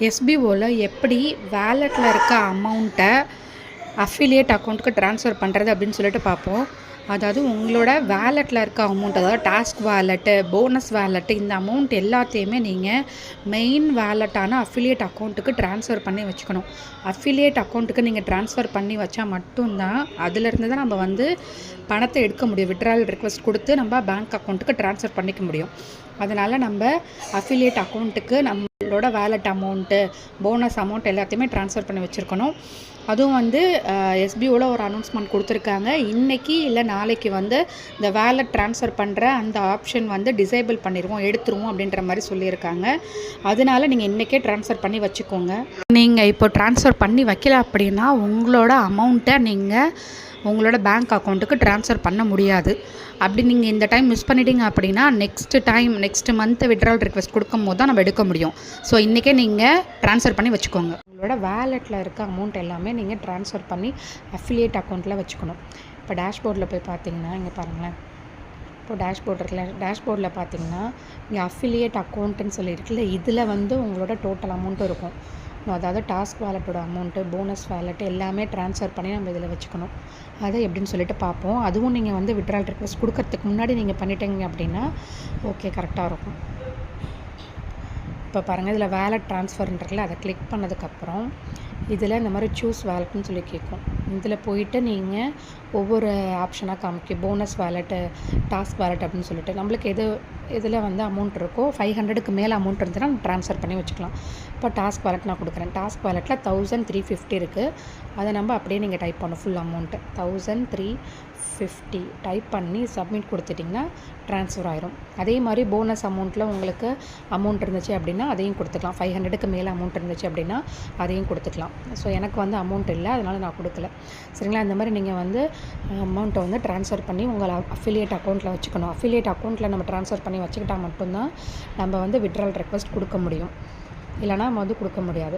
எஸ்பிஓவில் எப்படி வேலெட்டில் இருக்க அமௌண்ட்டை அஃபிலியேட் அக்கௌண்ட்டுக்கு ட்ரான்ஸ்ஃபர் பண்ணுறது அப்படின்னு சொல்லிட்டு பார்ப்போம். அதாவது உங்களோட வேலெட்டில் இருக்க அமௌண்ட், அதாவது டாஸ்க் வேலெட்டு, போனஸ் வேலெட்டு, இந்த அமௌண்ட் எல்லாத்தையுமே நீங்கள் மெயின் வேலெட்டான அஃபிலியேட் அக்கௌண்ட்டுக்கு ட்ரான்ஸ்ஃபர் பண்ணி வச்சுக்கணும். அஃபிலியேட் அக்கௌண்ட்டுக்கு நீங்கள் ட்ரான்ஸ்ஃபர் பண்ணி வச்சா மட்டும்தான் அதிலிருந்து தான் நம்ம வந்து பணத்தை எடுக்க முடியும். விட்ரால் ரிக்வெஸ்ட் கொடுத்து நம்ம பேங்க் அக்கௌண்ட்டுக்கு ட்ரான்ஸ்ஃபர் பண்ணிக்க முடியும். அதனால் நம்ம அஃபிலியேட் அக்கௌண்ட்டுக்கு நம்மளோட வேலெட் அமௌண்ட்டு, போனஸ் அமௌண்ட் எல்லாத்தையுமே ட்ரான்ஸ்ஃபர் பண்ணி வச்சுருக்கணும். அதுவும் வந்து எஸ்பிஓவில் ஒரு அனௌன்ஸ்மெண்ட் கொடுத்துருக்காங்க. இன்றைக்கி இல்லை நாளைக்கு வந்து இந்த வேலெட் ட்ரான்ஸ்ஃபர் பண்ணுற அந்த ஆப்ஷன் வந்து டிசேபிள் பண்ணிடுவோம், எடுத்துருவோம் அப்படின்ற மாதிரி சொல்லியிருக்காங்க. அதனால நீங்கள் இன்றைக்கே ட்ரான்ஸ்ஃபர் பண்ணி வச்சுக்கோங்க. நீங்கள் இப்போ ட்ரான்ஸ்ஃபர் பண்ணி வைக்கல அப்படின்னா உங்களோட அமௌண்ட்டை நீங்கள் உங்களோட பேங்க் அக்கௌண்ட்டுக்கு ட்ரான்ஸ்ஃபர் பண்ண முடியாது. அப்படி நீங்கள் இந்த டைம் மிஸ் பண்ணிட்டீங்க அப்படின்னா நெக்ஸ்ட் மந்த் விட்ரால் ரிக்வெஸ்ட் கொடுக்கும் போது தான் நம்ம எடுக்க முடியும். ஸோ இன்றைக்கே நீங்கள் ட்ரான்ஸ்ஃபர் பண்ணி வச்சுக்கோங்க. உங்களோட வேலெட்டில் இருக்க அமௌண்ட் எல்லாமே நீங்கள் ட்ரான்ஸ்ஃபர் பண்ணி அஃபிலியேட் அக்கௌண்ட்டில் வச்சுக்கணும். இப்போ டேஷ்போர்டில் போய் பார்த்தீங்கன்னா இங்கே பாருங்களேன். இப்போ டேஷ்போர்ட் இருக்குல்ல, டேஷ்போர்டில் பார்த்தீங்கன்னா இங்கே அஃபிலியேட் அக்கௌண்ட்டுன்னு சொல்லியிருக்குல்ல, இதில் வந்து உங்களோட டோட்டல் அமௌண்ட்டும் இருக்கும். அதாவது டாஸ்க் வேலெட்டோட அமௌண்ட்டு, போனஸ் வேலெட்டு எல்லாமே ட்ரான்ஸ்ஃபர் பண்ணி நம்ம இதில் வச்சுக்கணும். அதை எப்படின்னு சொல்லிட்டு பார்ப்போம். அதுவும் நீங்கள் வந்து விட்ரால் ரிக்வெஸ்ட் கொடுக்கறதுக்கு முன்னாடி நீங்கள் பண்ணிட்டீங்க அப்படின்னா ஓகே, கரெக்டாக இருக்கும். இப்போ பாருங்கள், இதில் வேலெட் ட்ரான்ஸ்ஃபர்ன்றதுல அதை கிளிக் பண்ணதுக்கப்புறம் இதில் இந்த மாதிரி சூஸ் வேலெட்னு சொல்லி கேட்கும். இதில் போயிட்டு நீங்கள் ஒவ்வொரு ஆப்ஷனாக காமிக்கும். போனஸ் வேலெட்டு, டாஸ்க் வேலெட் அப்படின்னு சொல்லிட்டு நம்மளுக்கு இதில் வந்து அமௌண்ட் இருக்கோ 500க்கு மேலே அமௌண்ட் இருந்துச்சுன்னா நம்ம ட்ரான்ஸ்ஃபர் பண்ணி வச்சுக்கலாம். இப்போ டாஸ்க் வேலெட் நான் கொடுக்குறேன். டாஸ்க் வேலெட்டில் 1350 இருக்குது. அதை நம்ம அப்படியே நீங்கள் டைப் பண்ணணும். ஃபுல் அமௌண்ட்டு 1350 டைப் பண்ணி சப்மிட் கொடுத்துட்டிங்கன்னா ட்ரான்ஸ்ஃபர் ஆயிரும். அதே மாதிரி போனஸ் அமௌண்ட்டில் உங்களுக்கு அமௌண்ட் இருந்துச்சு அப்படின்னா அதையும் கொடுத்துக்கலாம். 500க்கு மேலே அமௌண்ட் இருந்துச்சு அப்படின்னா அதையும் கொடுத்துக்கலாம். ஸோ எனக்கு வந்து அமௌண்ட் இல்லை, அதனால் நான் கொடுக்கல. சரிங்களா? இந்த மாதிரி நீங்கள் வந்து அமௌண்ட்டை வந்து ட்ரான்ஸ்ஃபர் பண்ணி உங்கள் அஃபிலியேட் அக்கௌண்ட்டில் வச்சுக்கணும். அஃபிலியேட் அக்கௌண்ட்டில் நம்ம ட்ரான்ஸ்ஃபர் பண்ணி வச்சுக்கிட்டால் மட்டும்தான் நம்ம வந்து விட்ரால் ரெக்வெஸ்ட் கொடுக்க முடியும். இல்லைனா நம்ம வந்து கொடுக்க முடியாது.